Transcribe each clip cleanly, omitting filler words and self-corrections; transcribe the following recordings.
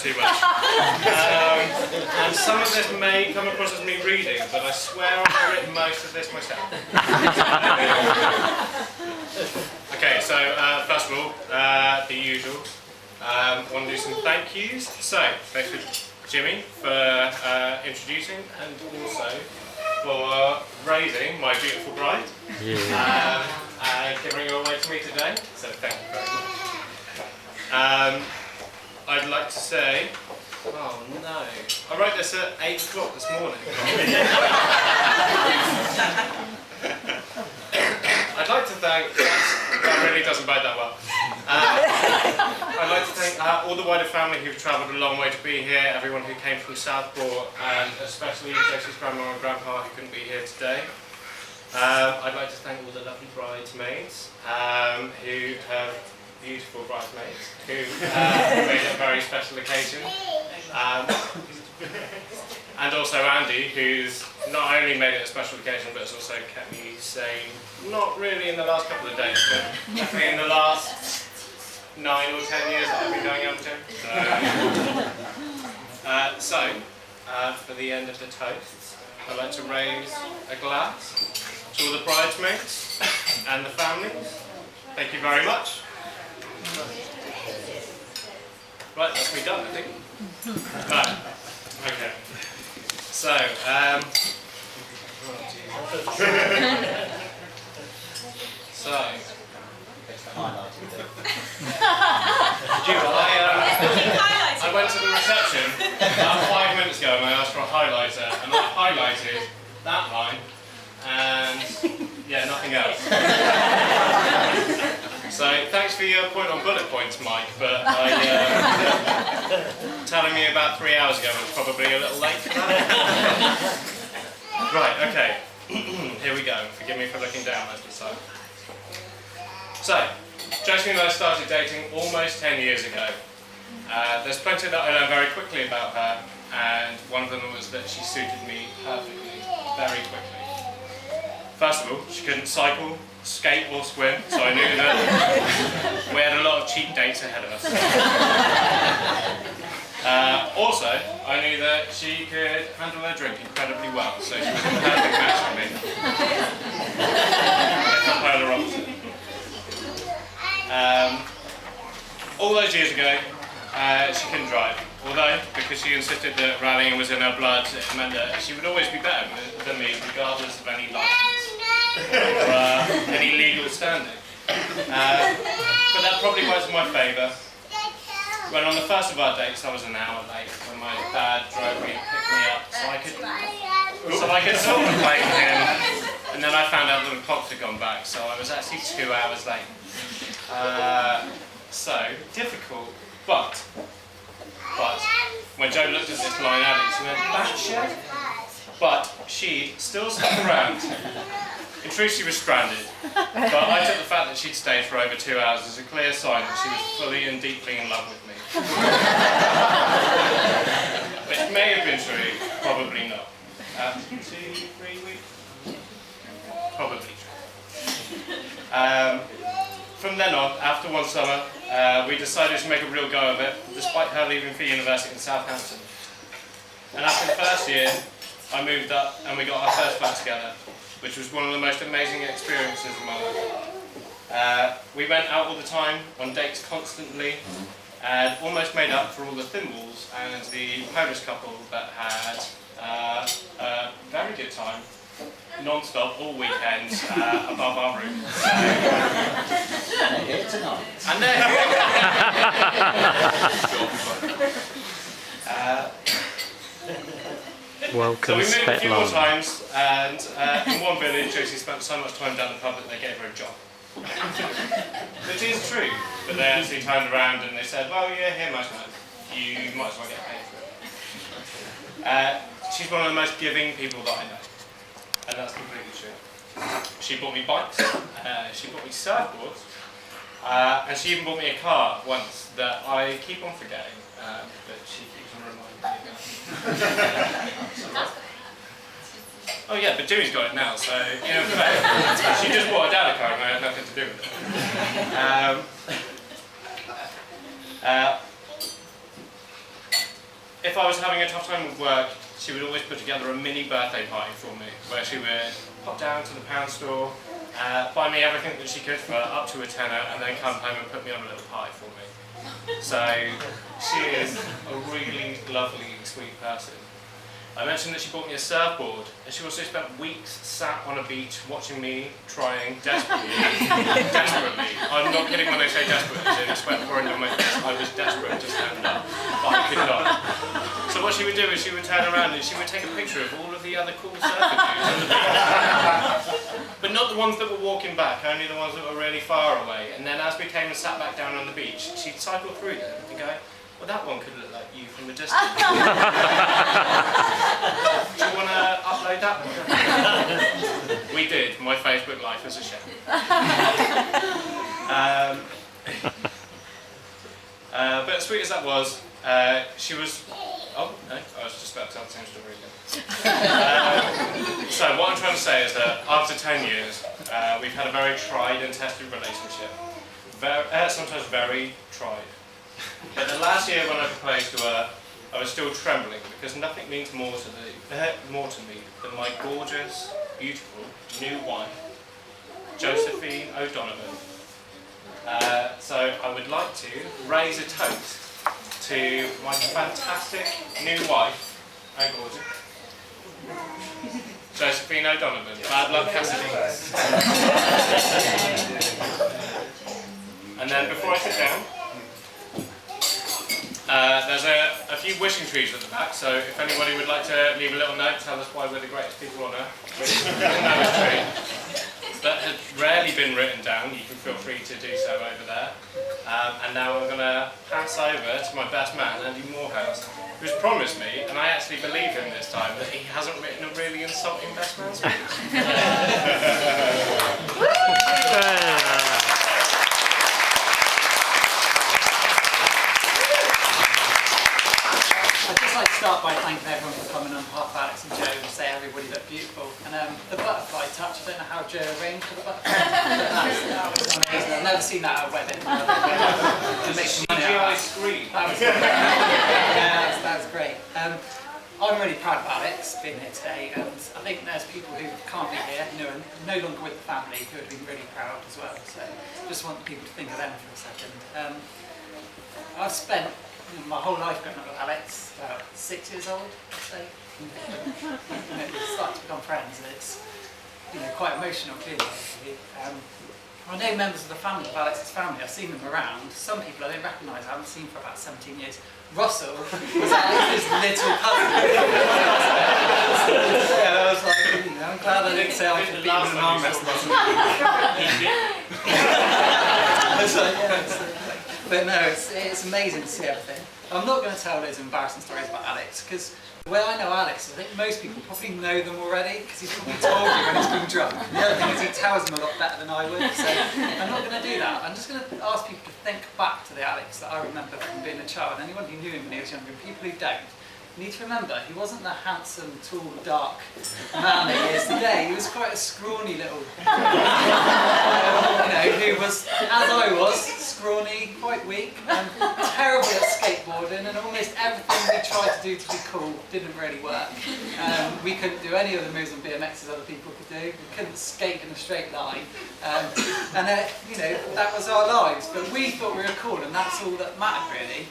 too much. And some of this may come across as me reading, but I swear I've written most of this myself. Okay, so first of all, the usual. I want to do some thank yous. So, thanks for Jimmy for introducing and also for raising my beautiful bride. And giving her away to me today. So thank you very much. I'd like to say, oh no, I wrote this at 8 o'clock this morning. I'd like to thank, that really doesn't bode that well. I'd like to thank all the wider family who've travelled a long way to be here, everyone who came from Southport, and especially Josie's grandma and grandpa who couldn't be here today. I'd like to thank all the lovely bridesmaids who have beautiful bridesmaids who made it a very special occasion. And also Andy, who's not only made it a special occasion, but has also kept me sane, not really in the last couple of days, but definitely in the last 9 or 10 years that I've been going out to. So, for the end of the toast, I'd like to raise a glass to all the bridesmaids and the families. Thank you very much. Right, that's me done, I think. Right, okay. So, I went to the reception about 5 minutes ago and I asked for a highlighter, and I highlighted that line and yeah, nothing else. So thanks for your point on bullet points, Mike, but telling me about 3 hours ago was probably a little late for that. Right, okay. Here we go. Forgive me for looking down most of the time. So, Josie and I started dating almost 10 years ago. There's plenty that I learned very quickly about her, and one of them was that she suited me perfectly, very quickly. First of all, she couldn't cycle, skate or swim, so I knew that we had a lot of cheap dates ahead of us. Also, I knew that she could handle her drink incredibly well, so she was a perfect match for me. The polar opposite. All those years ago, she couldn't drive. Although, because she insisted that rallying was in her blood, it meant that she would always be better than me, regardless of any license or any legal standing. But that probably works in my favour. When on the first of our dates, I was an hour late when my dad drove me and picked me up, so I could sort of play with him. And then I found out that the clocks had gone back, so I was actually 2 hours late. So difficult, but when Jo looked at this line out, she went, "Batshit." But she still stuck around. In truth, she was stranded, but I took the fact that she'd stayed for over 2 hours as a clear sign that she was fully and deeply in love with me. Which may have been true, probably not. 2, 3 weeks? Probably true. From then on, after one summer, we decided to make a real go of it, despite her leaving for university in Southampton. And after the first year, I moved up and we got our first flat together, which was one of the most amazing experiences of my life. We went out all the time, on dates constantly, and almost made up for all the thimbles and the Polish couple that had a very good time, non-stop, all weekends, above our room. And they're here tonight. And they're here. Welcome, so we moved a few more Svetlana. times, and in one village, Josie spent so much time down the pub that they gave her a job. Which is true, but they actually turned around and they said, "Well, you're here most nights. You might as well get paid for it." She's one of the most giving people that I know, and that's completely true. She bought me bikes, she bought me surfboards, and she even bought me a car once that I keep on forgetting, but she keeps on reminding me about. Oh yeah, but Jimmy's got it now, so you know, she just bought her dad a car and I had nothing to do with it. if I was having a tough time with work, she would always put together a mini birthday party for me, where she would pop down to the pound store, buy me everything that she could for up to a tenner, and then come home and put me on a little party for me. So she is a really lovely, sweet person. I mentioned that she bought me a surfboard, and she also spent weeks sat on a beach watching me trying desperately, I'm not kidding when I say desperately, so sweat pouring down my face, I was desperate to stand up, but I could not. So what she would do is she would turn around and she would take a picture of all of the other cool surfer dudes on the beach. But not the ones that were walking back, only the ones that were really far away. And then as we came and sat back down on the beach, she'd cycle through them and go, well, that one could look like you from a distance. Do you want to upload that one? We did. My Facebook life was a shame. But as sweet as that was, she was... Oh, no, I was just about to tell the same story again. So what I'm trying to say is that after 10 years, we've had a very tried and tested relationship. Sometimes very tried. But the last year when I proposed to her, I was still trembling because nothing means more to me than my gorgeous, beautiful new wife, Josephine O'Donovan. So I would like to raise a toast to my fantastic new wife and gorgeous, Josephine O'Donovan. Bad luck, Cassidy. And then before I sit down, there's a few wishing trees at the back, so if anybody would like to leave a little note, tell us why we're the greatest people on earth. That has rarely been written down, you can feel free to do so over there. And now I'm going to pass over to my best man, Andy Morehouse, who's promised me, and I actually believe him this time, that he hasn't written a really insulting best man speech. I'd just like to start by thanking everyone for coming on behalf of Alex and Joe and say everybody looked beautiful. And the butterfly touch, I don't know how Joe arranged for the butterfly. That was amazing. I've never seen that at a wedding. To make some money out of that. Screen. That was great. Yeah, that was great. I'm really proud of Alex being here today, and I think there's people who can't be here, you know, and no longer with the family, who would be really proud as well. So just want people to think of them for a second. I've spent my whole life growing up with Alex, about 6 years old, I'd say. We started to become friends, and it's quite emotional, clearly. I know members of the family, of Alex's family, I've seen them around. Some people I don't recognise, I haven't seen for about 17 years. Russell was Alex's little cousin. Yeah, I was like, I'm glad I didn't say I could beat him in an arm wrestle. But no, it's amazing to see everything. I'm not going to tell those embarrassing stories about Alex, because the way I know Alex, I think most people probably know them already, because he's probably told you when he's been drunk. The other thing is he tells them a lot better than I would, so I'm not going to do that. I'm just going to ask people to think back to the Alex that I remember from being a child. Anyone who knew him when he was younger, and people who don't, you need to remember, he wasn't the handsome, tall, dark man that he is today. He was quite a scrawny little, who was, as I was, scrawny, quite weak, and terrible at skateboarding, and almost everything we tried to do to be cool didn't really work. We couldn't do any of the moves on BMX as other people could do. We couldn't skate in a straight line. That was our lives. But we thought we were cool, and that's all that mattered, really.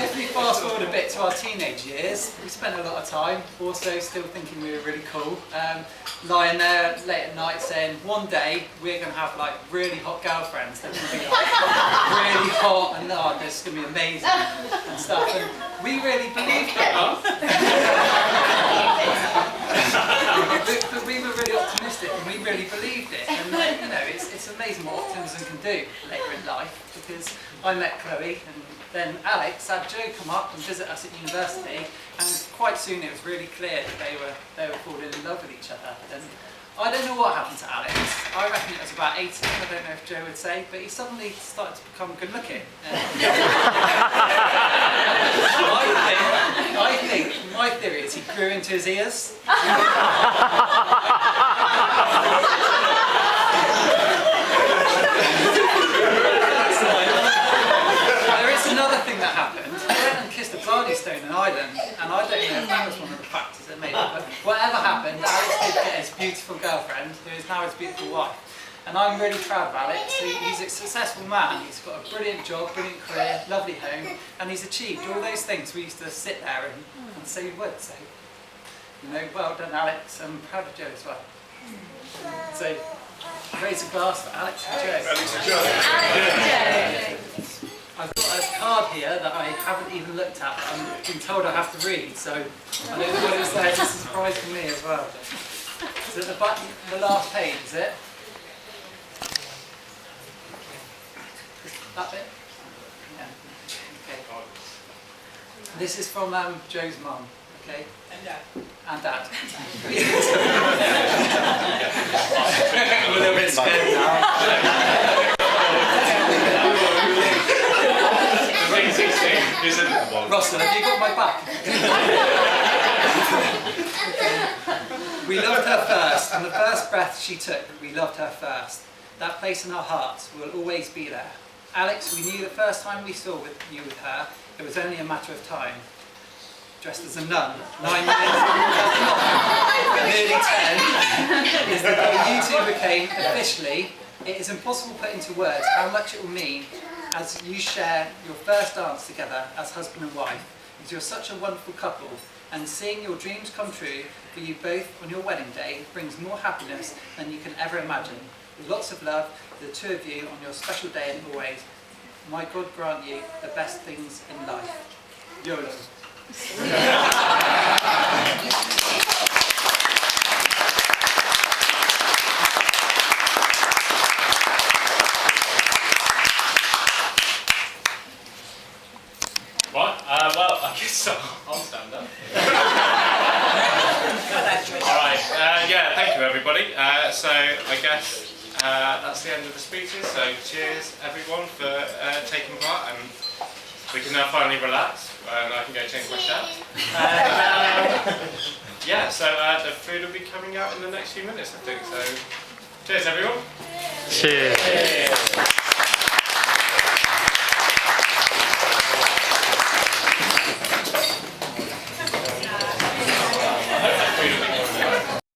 If we fast forward a bit to our teenage years, we spent a lot of time also still thinking we were really cool, lying there late at night saying one day we're going to have like really hot girlfriends, they're going to be like really hot and this is going to be amazing and stuff, and we really believed it. But we were really optimistic and we really believed it, and it's amazing what optimism can do later in life, because I met Chloe and then Alex had Joe come up and visit us at university, and quite soon it was really clear that they were falling in love with each other. And I don't know what happened to Alex. I reckon it was about 18, I don't know if Joe would say, but he suddenly started to become good looking. I think my theory is he grew into his ears. girlfriend, who is now his beautiful wife. And I'm really proud of Alex. He's a successful man. He's got a brilliant job, brilliant career, lovely home, and he's achieved all those things we used to sit there and say we would. So, well done, Alex. I'm proud of Joe as well. So, raise a glass for Alex and Joe. Alex and Joe. I've got a card here that I haven't even looked at, but I've been told I have to read, so I don't know what it's there. It's a surprise for me as well. So the last page, is it? That bit? Yeah. Okay. This is from Joe's mum, okay? And Dad. And Dad. I'm a little bit scared now. Russell, have you got my back? We loved her first, and the first breath she took, we loved her first. That place in our hearts will always be there. Alex, we knew the first time we saw you with her, it was only a matter of time. Dressed as a nun, 9 minutes, nearly 10, is the day you two became officially. It is impossible to put into words how much it will mean as you share your first dance together as husband and wife, because you're such a wonderful couple, and seeing your dreams come true for you both on your wedding day brings more happiness than you can ever imagine. With lots of love to the two of you on your special day and always. My God grant you the best things in life. YOLO. Well, I guess I'll stand up. Alright, yeah, thank you everybody. So I guess that's the end of the speeches, so cheers everyone for taking part, and we can now finally relax and I can go change my shirt. Yeah, so the food will be coming out in the next few minutes, I think, so cheers everyone. Cheers.